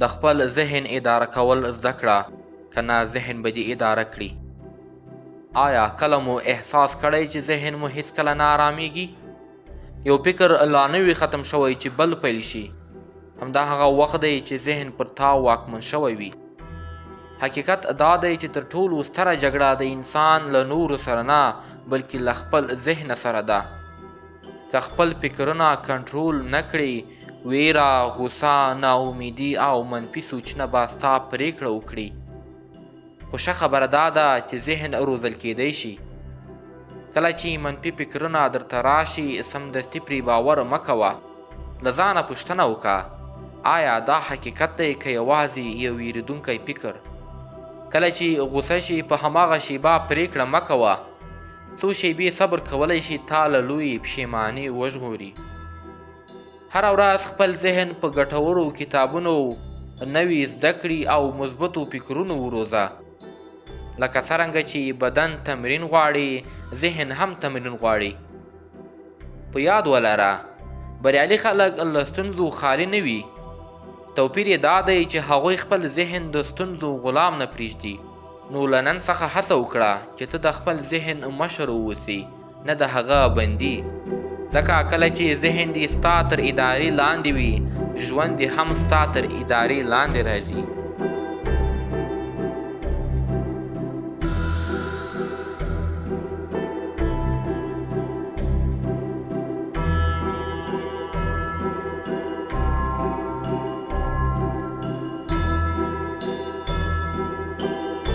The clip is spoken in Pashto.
د خپل ذهن اداره کول زده کړه، که نه ذهن به دې اداره کړي. آیا کله مو احساس کړی چې ذهن مو هیڅکله نه آرامیږي؟ یو فکر لا نه وي ختم شوی چې بل پیل شي، همدا هغه وخت دی چې ذهن پر تا واکمن شوی وي. حقیقت دا دی چې تر ټولو ستره جګړه د انسان له نورو سره نه بلکې له خپل ذهن سره ده. که خپل فکرونه کنټرول نه کړي، ویره، غوسه، ناامیدي او منفي سوچونه به ستا پرېکړه وکړي. خو ښه خبره دا ده چې ذهن روزل کیدی شي. کله چې منفي فکرونه درته راشي، سمدستي پرې باور مه کوه. له ځانه پوښتنه وکړه، آیا دا حقیقت دی که یوازې یو ویرېدونکی فکر؟ کله چې غوسه شي، په هماغه شیبه پرېکړه مه کوه. څو شیبې صبر کولی شي تا له لویې پښیمانۍ وژغوري. هره ورځ خپل ذهن په ګټورو کتابونو، نوي زده کړې او مثبتو فکرونو وروزه. لکه څرنګه چې بدن تمرین غواړي، ذهن هم تمرین غواړي. په یاد ولره، بریالي خلک له ستونزو خالي نه وي. توپیر یې دا دی چې هغوی خپل ذهن د ستونزو غلام نه پرېږدي. نو له نن څخه هڅه وکړه چې ته د خپل ذهن مشر واوسې، نه د هغه بندي. ځکه کله چې ذهن دې ستا تر ادارې لاندې وي، ژوند دې هم ستا تر ادارې لاندې راځي.